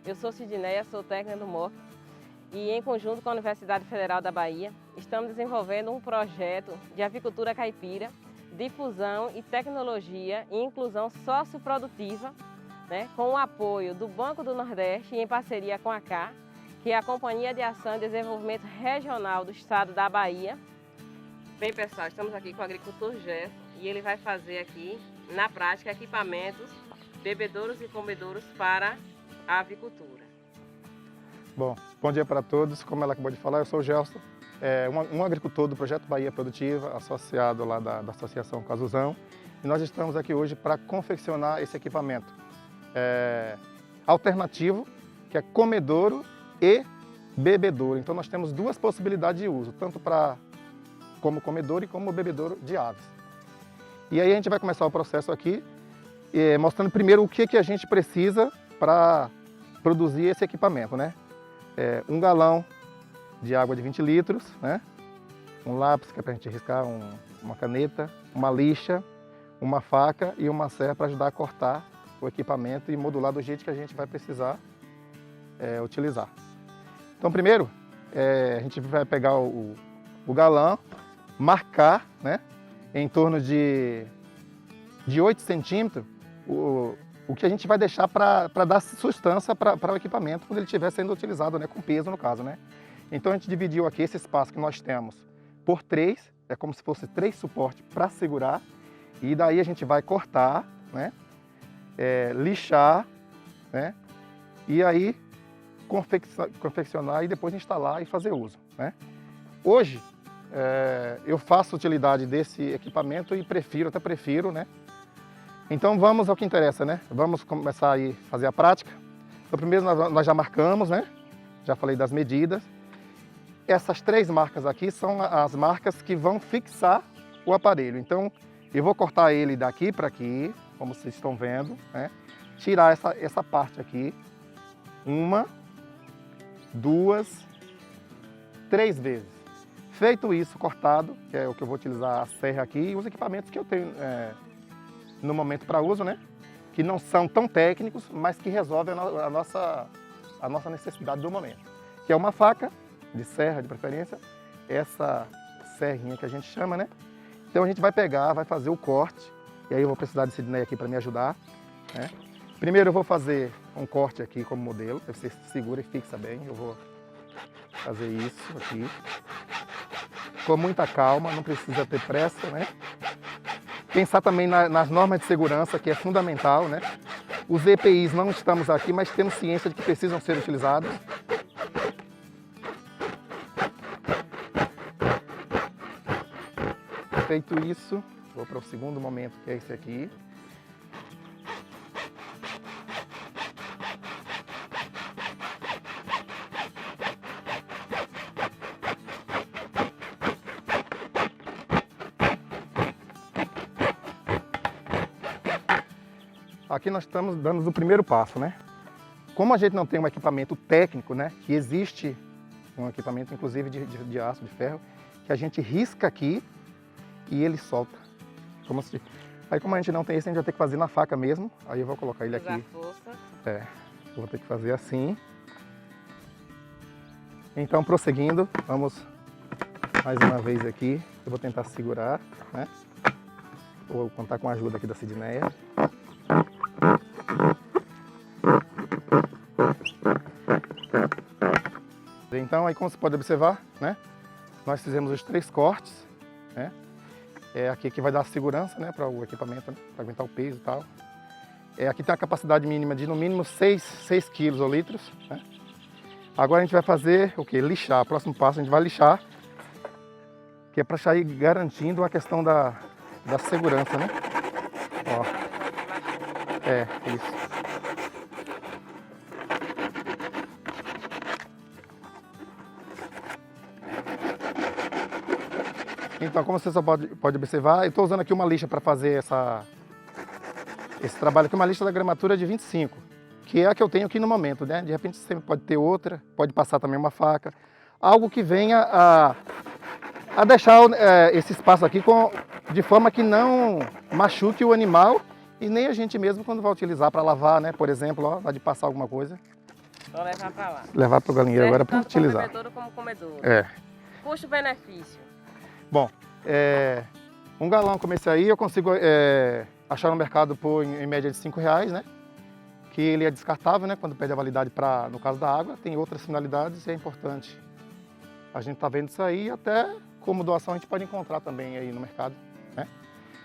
Eu sou Sidneia, sou técnica do MOC e, em conjunto com a Universidade Federal da Bahia, estamos desenvolvendo um projeto de avicultura caipira, difusão e tecnologia e inclusão socioprodutiva, com o apoio do Banco do Nordeste e em parceria com a CAR, que é a Companhia de Ação e Desenvolvimento Regional do Estado da Bahia. Bem, pessoal, estamos aqui com o agricultor Gerson e ele vai fazer aqui, na prática, equipamentos, bebedouros e comedouros para a avicultura. Bom dia para todos. Como ela acabou de falar, eu sou o Gerson, um agricultor do Projeto Bahia Produtiva, associado lá da Associação Casuzão. E nós estamos aqui hoje para confeccionar esse equipamento alternativo, que é comedouro e bebedouro. Então nós temos duas possibilidades de uso, tanto como comedouro e como bebedouro de aves. E aí a gente vai começar o processo aqui, mostrando primeiro o que a gente precisa para produzir esse equipamento, né? Um galão de água de 20 litros, né? Um lápis, que é para a gente riscar, uma caneta, uma lixa, uma faca e uma serra para ajudar a cortar o equipamento e modular do jeito que a gente vai precisar utilizar. Então primeiro, a gente vai pegar o galão, marcar, né, em torno de 8 centímetros o que a gente vai deixar para dar sustância para o equipamento quando ele estiver sendo utilizado, né, com peso no caso, né? Então a gente dividiu aqui esse espaço que nós temos por 3, é como se fosse 3 suportes para segurar, e daí a gente vai cortar, né, lixar, né, e aí confeccionar e depois instalar e fazer uso, né? Hoje eu faço utilidade desse equipamento e até prefiro, né? Então vamos ao que interessa, né? Vamos começar aí a fazer a prática. Então primeiro nós já marcamos, né? Já falei das medidas. Essas 3 marcas aqui são as marcas que vão fixar o aparelho. Então eu vou cortar ele daqui para aqui, como vocês estão vendo, né? Tirar essa parte aqui, 1, 2, 3 vezes. Feito isso, cortado, que é o que eu vou utilizar a serra aqui, e os equipamentos que eu tenho no momento para uso, né? Que não são tão técnicos, mas que resolvem a nossa necessidade do momento. Que é uma faca, de serra de preferência, essa serrinha que a gente chama, né? Então a gente vai pegar, vai fazer o corte, e aí eu vou precisar de Sidneia aqui para me ajudar, né? Primeiro eu vou fazer um corte aqui como modelo, você segura e fixa bem, eu vou fazer isso aqui. Com muita calma, não precisa ter pressa, né? Pensar também nas normas de segurança, que é fundamental, né? Os EPIs não estamos aqui, mas temos ciência de que precisam ser utilizados. Feito isso, vou para o segundo momento, que é esse aqui. Aqui nós estamos dando o primeiro passo, né? Como a gente não tem um equipamento técnico, né? Que existe um equipamento, inclusive de aço, de ferro, que a gente risca aqui e ele solta. Aí como a gente não tem isso, a gente vai ter que fazer na faca mesmo. Aí eu vou colocar ele aqui. Força. Eu vou ter que fazer assim. Então, prosseguindo, vamos mais uma vez aqui. Eu vou tentar segurar, né? Vou contar com a ajuda aqui da Sidneia. Então, aí como você pode observar, né, nós fizemos os 3 cortes, né, aqui que vai dar segurança, né, para o equipamento, né, para aguentar o peso e tal. Aqui tem a capacidade mínima de no mínimo 6 quilos ou litros, né. Agora a gente vai fazer o que? Lixar. O próximo passo a gente vai lixar, que é para ir garantindo a questão da segurança, né. Ó. Isso. Então, como você só pode observar, eu estou usando aqui uma lixa para fazer esse trabalho aqui, uma lixa da gramatura de 25, que é a que eu tenho aqui no momento, né? De repente você pode ter outra, pode passar também uma faca, algo que venha a deixar esse espaço aqui de forma que não machuque o animal e nem a gente mesmo quando vai utilizar para lavar, né? Por exemplo, ó, de passar alguma coisa. Vou levar para lá. Levar para o galinheiro agora para Tanto utilizar. como bebedouro como comedouro. É. Custo-benefício. Bom, um galão como esse aí eu consigo achar no mercado por em média de R$5, né? Que ele é descartável, né? Quando perde a validade no caso da água, tem outras finalidades e é importante. A gente está vendo isso aí, até como doação a gente pode encontrar também aí no mercado, né?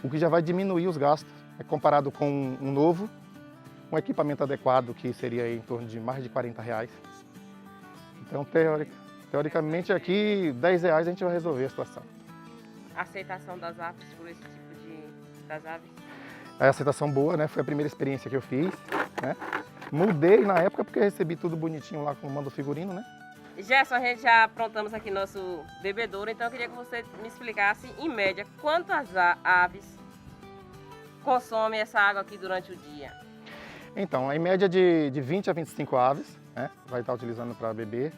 O que já vai diminuir os gastos, comparado com um novo, um equipamento adequado que seria aí em torno de mais de R$40. Então, teoricamente aqui R$10 a gente vai resolver a situação. A aceitação das aves por esse tipo das aves? A aceitação boa, né? Foi a primeira experiência que eu fiz, né? Mudei na época porque recebi tudo bonitinho lá com o mando figurino, né? Gerson, a gente já aprontamos aqui nosso bebedouro, então eu queria que você me explicasse, em média, quantas aves consomem essa água aqui durante o dia? Então, em média de 20 a 25 aves, né? Vai estar utilizando para beber.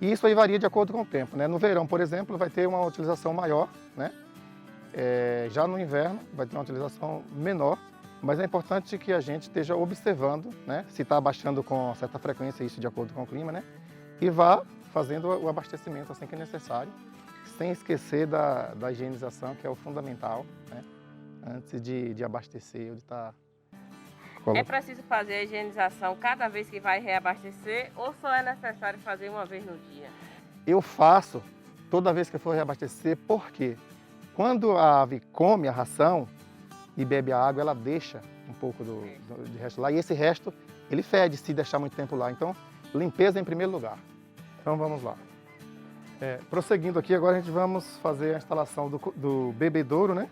E isso aí varia de acordo com o tempo, né? No verão, por exemplo, vai ter uma utilização maior, né? Já no inverno vai ter uma utilização menor, mas é importante que a gente esteja observando, né? Se está abaixando com certa frequência, isso de acordo com o clima, né? E vá fazendo o abastecimento assim que é necessário, sem esquecer da higienização, que é o fundamental, né? Antes de abastecer ou de estar... É preciso fazer a higienização cada vez que vai reabastecer ou só é necessário fazer uma vez no dia? Eu faço toda vez que eu for reabastecer, porque quando a ave come a ração e bebe a água, ela deixa um pouco de resto lá, e esse resto ele fede se deixar muito tempo lá. Então, limpeza em primeiro lugar. Então vamos lá. Prosseguindo aqui, agora a gente vamos fazer a instalação do bebedouro, né?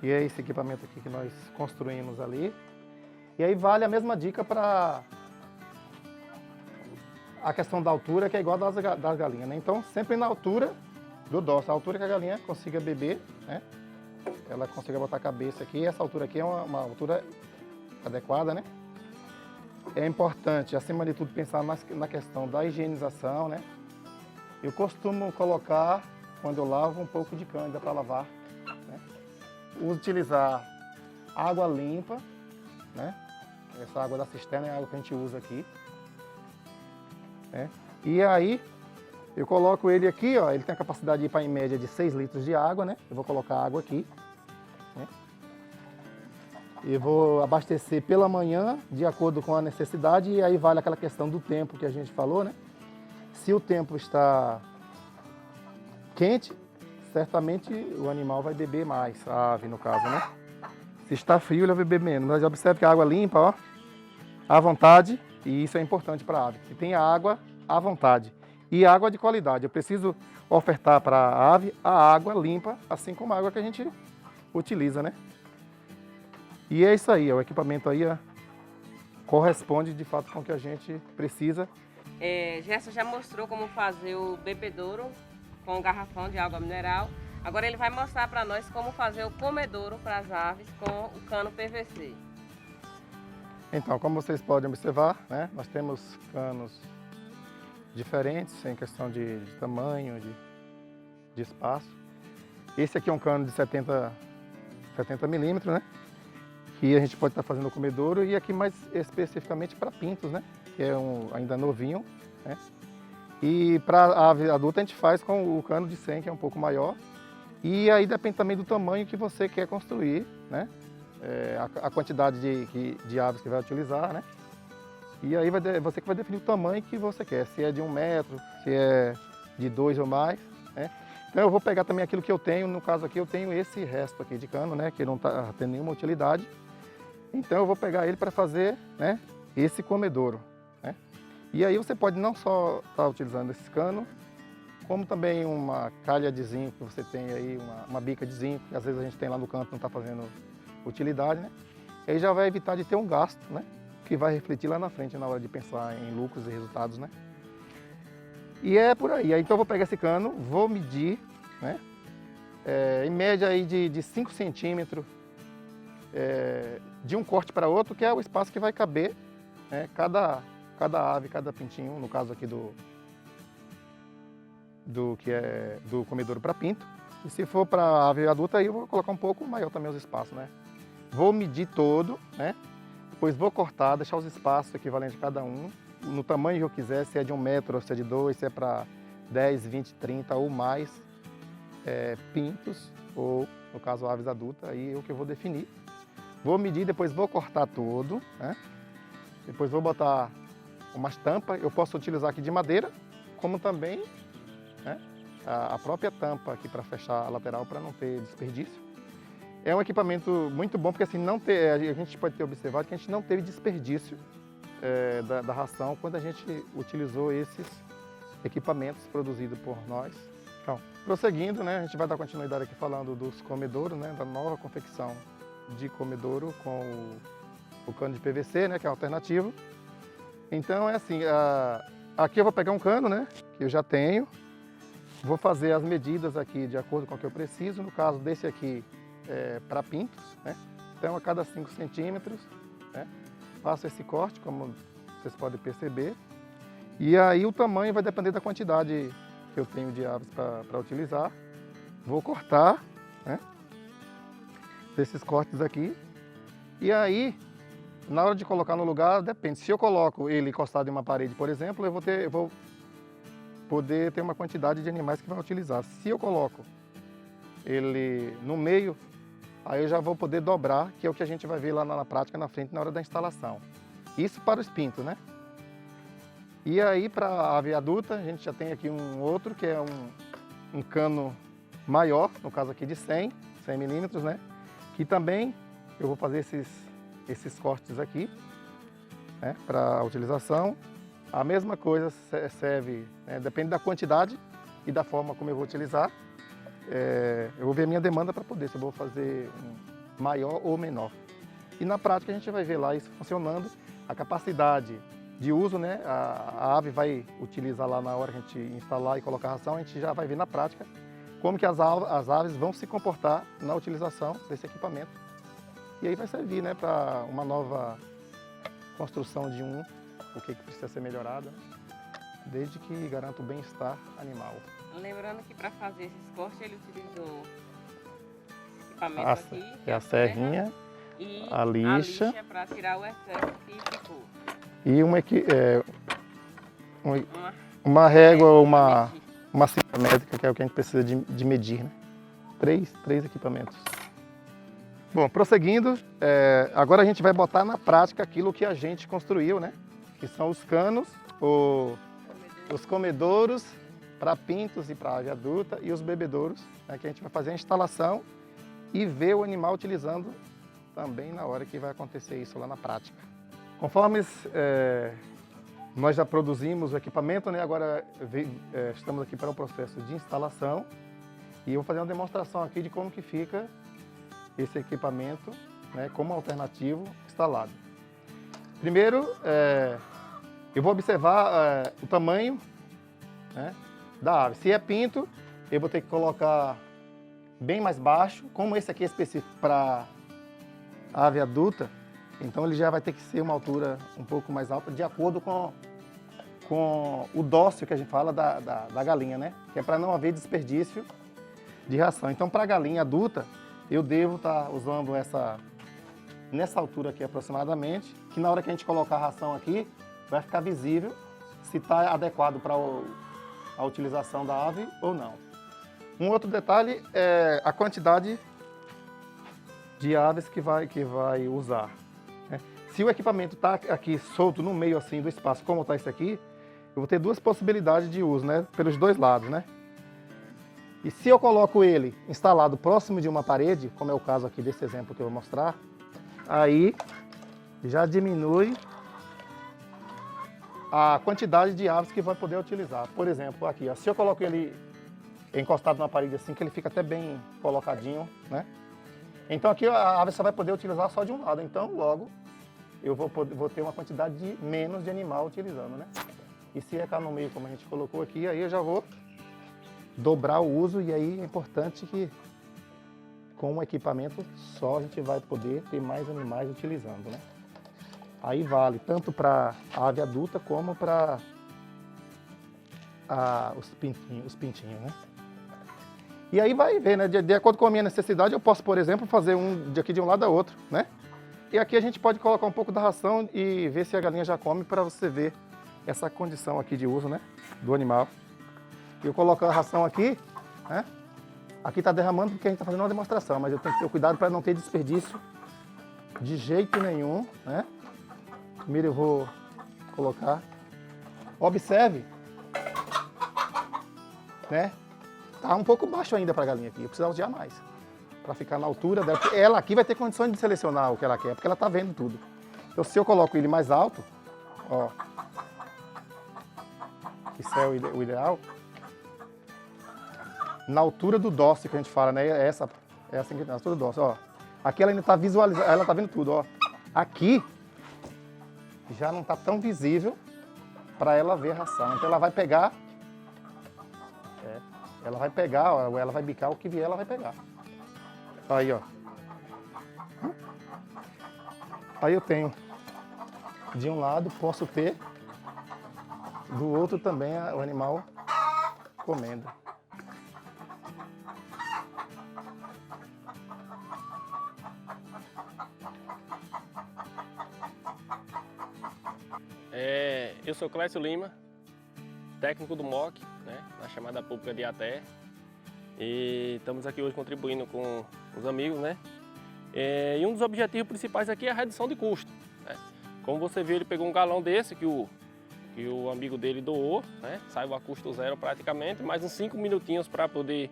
E é esse equipamento aqui que nós construímos ali. E aí vale a mesma dica para a questão da altura, que é igual das galinhas, né? Então, sempre na altura do dócil, a altura que a galinha consiga beber, né? Ela consiga botar a cabeça aqui. Essa altura aqui é uma altura adequada, né? É importante, acima de tudo, pensar na questão da higienização, né? Eu costumo colocar, quando eu lavo, um pouco de cândida para lavar, né? Utilizar água limpa, né? Essa água da cisterna é a água que a gente usa aqui, né? E aí, eu coloco ele aqui, ó, ele tem a capacidade de ir para em média de 6 litros de água, né? Eu vou colocar água aqui, né? E vou abastecer pela manhã, de acordo com a necessidade, e aí vale aquela questão do tempo que a gente falou, né? Se o tempo está quente, certamente o animal vai beber mais, a ave no caso, né? Se está frio, ele vai beber menos. Mas observe que a água limpa, ó, à vontade, e isso é importante para a ave. Que tenha água à vontade. E água de qualidade. Eu preciso ofertar para a ave a água limpa, assim como a água que a gente utiliza, né? E é isso aí, o equipamento aí corresponde de fato com o que a gente precisa. Gerson já mostrou como fazer o bebedouro com o garrafão de água mineral. Agora ele vai mostrar para nós como fazer o comedouro para as aves com o cano PVC. Então, como vocês podem observar, né, nós temos canos diferentes em questão de tamanho, de espaço. Esse aqui é um cano de 70 milímetros, né? Que a gente pode estar fazendo o comedouro, e aqui mais especificamente para pintos, né? Que é ainda novinho, né? E para a ave adulta a gente faz com o cano de 100, que é um pouco maior. E aí depende também do tamanho que você quer construir, né? A quantidade de aves que vai utilizar, né? E aí você que vai definir o tamanho que você quer, se é de 1 metro, se é de 2 ou mais, né? Então eu vou pegar também aquilo que eu tenho, no caso aqui eu tenho esse resto aqui de cano, né? Que não está tendo nenhuma utilidade. Então eu vou pegar ele para fazer, né, esse comedouro, né? E aí você pode não só estar utilizando esse cano, como também uma calha de zinco que você tem aí, uma bica de zinco, que às vezes a gente tem lá no canto e não está fazendo utilidade, né? E aí já vai evitar de ter um gasto, né? Que vai refletir lá na frente na hora de pensar em lucros e resultados, né? E é por aí. Então eu vou pegar esse cano, vou medir, né? Em média aí de 5 centímetros de um corte para outro, que é o espaço que vai caber, né? Cada ave, cada pintinho, no caso aqui do comedouro para pinto. E se for para ave adulta, aí eu vou colocar um pouco maior também os espaços, né? Vou medir todo, né? Depois vou cortar, deixar os espaços equivalentes a cada um, no tamanho que eu quiser, se é de 1 metro, se é de 2, se é para 10, 20, 30 ou mais pintos, ou no caso aves adultas, aí é o que eu vou definir. Vou medir, depois vou cortar tudo, né? Depois vou botar umas tampas, eu posso utilizar aqui de madeira, como também, né, a própria tampa aqui para fechar a lateral para não ter desperdício. É um equipamento muito bom, porque assim, a gente pode ter observado que a gente não teve desperdício da ração quando a gente utilizou esses equipamentos produzidos por nós. Então, prosseguindo, né, a gente vai dar continuidade aqui falando dos comedouros, né, da nova confecção de comedouro com o cano de PVC, né, que é alternativo. Então é assim, aqui eu vou pegar um cano, né, que eu já tenho, vou fazer as medidas aqui de acordo com o que eu preciso. No caso desse aqui, para pintos, né, então a cada 5 centímetros, né, faço esse corte, como vocês podem perceber. E aí o tamanho vai depender da quantidade que eu tenho de aves para utilizar. Vou cortar, né, desses cortes aqui. E aí, na hora de colocar no lugar, depende. Se eu coloco ele encostado em uma parede, por exemplo, eu vou poder ter uma quantidade de animais que vai utilizar. Se eu coloco ele no meio, aí eu já vou poder dobrar, que é o que a gente vai ver lá na prática, na frente, na hora da instalação. Isso para os pintos, né? E aí, para a ave adulta, a gente já tem aqui um outro, que é um cano maior, no caso aqui de 100 milímetros, né? Que também eu vou fazer esses cortes aqui, né, para a utilização. A mesma coisa serve, depende da quantidade e da forma como eu vou utilizar. Eu vou ver a minha demanda para poder, se eu vou fazer um maior ou menor. E na prática a gente vai ver lá isso funcionando, a capacidade de uso, né, a ave vai utilizar lá na hora que a gente instalar e colocar a ração, a gente já vai ver na prática como que as aves vão se comportar na utilização desse equipamento. E aí vai servir, né, para uma nova construção de o que precisa ser melhorado, desde que garanta o bem-estar animal. Lembrando que para fazer esses cortes ele utilizou esse equipamento aqui, que é a serrinha, e a lixa para tirar o excesso que ficou. E uma régua ou uma cinta métrica, que é o que a gente precisa de medir, né? Três equipamentos. Bom, prosseguindo, agora a gente vai botar na prática aquilo que a gente construiu, né? Que são os canos, os comedouros para pintos e para ave adulta e os bebedouros, né? Que a gente vai fazer a instalação e ver o animal utilizando também na hora que vai acontecer isso lá na prática. Conforme nós já produzimos o equipamento, né? Agora estamos aqui para o processo de instalação e eu vou fazer uma demonstração aqui de como que fica esse equipamento, né, como alternativo instalado. Primeiro, eu vou observar o tamanho, né, da ave. Se é pinto, eu vou ter que colocar bem mais baixo, como esse aqui é específico para ave adulta, então ele já vai ter que ser uma altura um pouco mais alta, de acordo com o dócil que a gente fala da galinha, né, que é para não haver desperdício de ração. Então, para a galinha adulta, eu devo estar usando nessa altura aqui aproximadamente, que na hora que a gente colocar a ração aqui, vai ficar visível se está adequado para a utilização da ave ou não. Um outro detalhe é a quantidade de aves que vai usar, né? Se o equipamento está aqui solto no meio assim do espaço, como está esse aqui, eu vou ter duas possibilidades de uso, né? Pelos dois lados, né? E se eu coloco ele instalado próximo de uma parede, como é o caso aqui desse exemplo que eu vou mostrar, aí já diminui a quantidade de aves que vai poder utilizar. Por exemplo, aqui, ó, se eu coloco ele encostado na parede assim, que ele fica até bem colocadinho, né? Então aqui a ave só vai poder utilizar só de um lado, então logo eu vou ter uma quantidade menos de animal utilizando, né? E se é cá no meio, como a gente colocou aqui, aí eu já vou dobrar o uso, e aí é importante que com um equipamento só a gente vai poder ter mais animais utilizando, né? Aí vale tanto para a ave adulta como para os pintinhos, né? E aí vai ver, né? De acordo com a minha necessidade, eu posso, por exemplo, fazer aqui de um lado a outro, né? E aqui a gente pode colocar um pouco da ração e ver se a galinha já come, para você ver essa condição aqui de uso, né, do animal. Eu coloco a ração aqui, né? Aqui está derramando porque a gente está fazendo uma demonstração, mas eu tenho que ter cuidado para não ter desperdício de jeito nenhum, né? Primeiro eu vou colocar. Observe, né? Tá um pouco baixo ainda para a galinha aqui, eu precisava de mais, para ficar na altura dela, porque ela aqui vai ter condições de selecionar o que ela quer, porque ela está vendo tudo. Então se eu coloco ele mais alto, ó, isso é o ideal, na altura do dócil que a gente fala, né? É assim que na altura do dócil, ó. Aqui ela ainda está visualizando, ela está vendo tudo, ó. Aqui já não está tão visível para ela ver a ração. Então ela vai pegar, ó, ela vai bicar o que vier, ela vai pegar. Aí, ó. Aí eu tenho, de um lado posso ter, do outro também o animal comendo. Eu sou Clécio Lima, técnico do MOC, né, na chamada pública de Até, e estamos aqui hoje contribuindo com os amigos, né? E um dos objetivos principais aqui é a redução de custo, né? Como você viu, ele pegou um galão desse que o amigo dele doou, né? Saiu a custo zero praticamente, mais uns 5 minutinhos para poder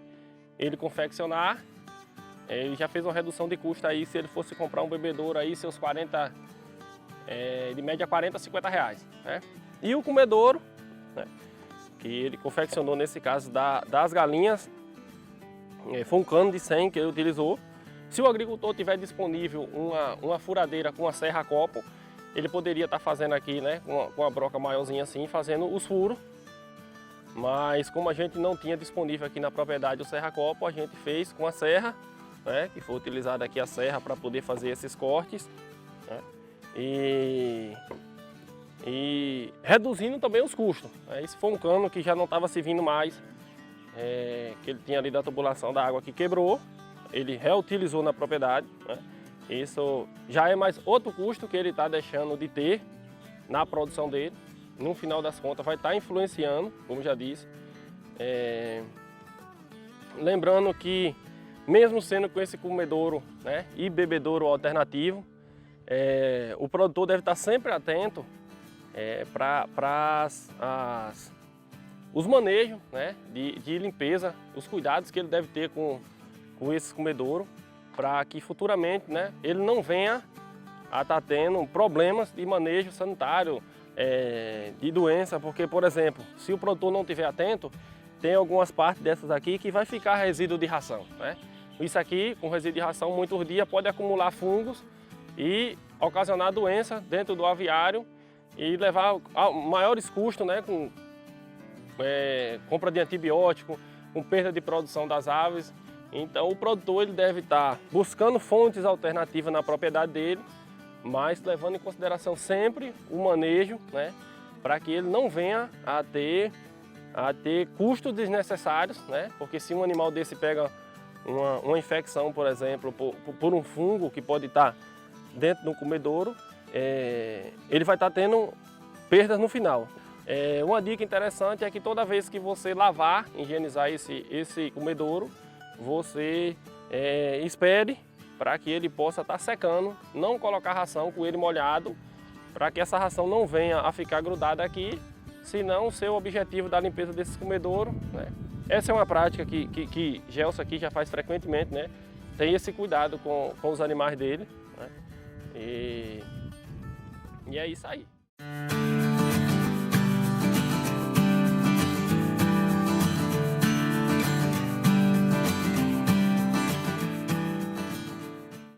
ele confeccionar. Ele já fez uma redução de custo aí, se ele fosse comprar um bebedouro aí, seus 40, de média 40 a 50 reais, né? E o comedouro, né, que ele confeccionou nesse caso das galinhas, foi um cano de 100 que ele utilizou. Se o agricultor tiver disponível uma furadeira com a serra copo, ele poderia estar fazendo aqui, né, com uma broca maiorzinha assim, fazendo os furos. Mas como a gente não tinha disponível aqui na propriedade o serra copo, a gente fez com a serra, né, que foi utilizada aqui a serra para poder fazer esses cortes, né, e reduzindo também os custos. Esse foi um cano que já não estava servindo mais, que ele tinha ali da tubulação da água que quebrou, ele reutilizou na propriedade, né? Isso já é mais outro custo que ele está deixando de ter na produção dele. No final das contas vai estar influenciando, como já disse. Lembrando que mesmo sendo com esse comedouro, né, e bebedouro alternativo, o produtor deve estar sempre atento para os manejos, né, de limpeza, os cuidados que ele deve ter com esse comedouro, para que futuramente, né, ele não venha a estar tendo problemas de manejo sanitário, de doença, porque, por exemplo, se o produtor não estiver atento, tem algumas partes dessas aqui que vai ficar resíduo de ração, né? Isso aqui, com resíduo de ração, muitos dias pode acumular fungos e ocasionar doença dentro do aviário e levar a maiores custos, né, com compra de antibiótico, com perda de produção das aves. Então o produtor ele deve estar buscando fontes alternativas na propriedade dele, mas levando em consideração sempre o manejo, né, para que ele não venha a ter custos desnecessários, né, porque se um animal desse pega uma infecção, por exemplo, por um fungo que pode estar dentro do comedouro, ele vai estar tendo perdas no final. Uma dica interessante é que toda vez que você lavar, higienizar esse comedouro, você espere para que ele possa estar secando, não colocar ração com ele molhado, para que essa ração não venha a ficar grudada aqui, senão o seu objetivo da limpeza desse comedouro, né? Essa é uma prática que Gelson aqui já faz frequentemente, né? Tem esse cuidado com os animais dele, né? E é isso aí.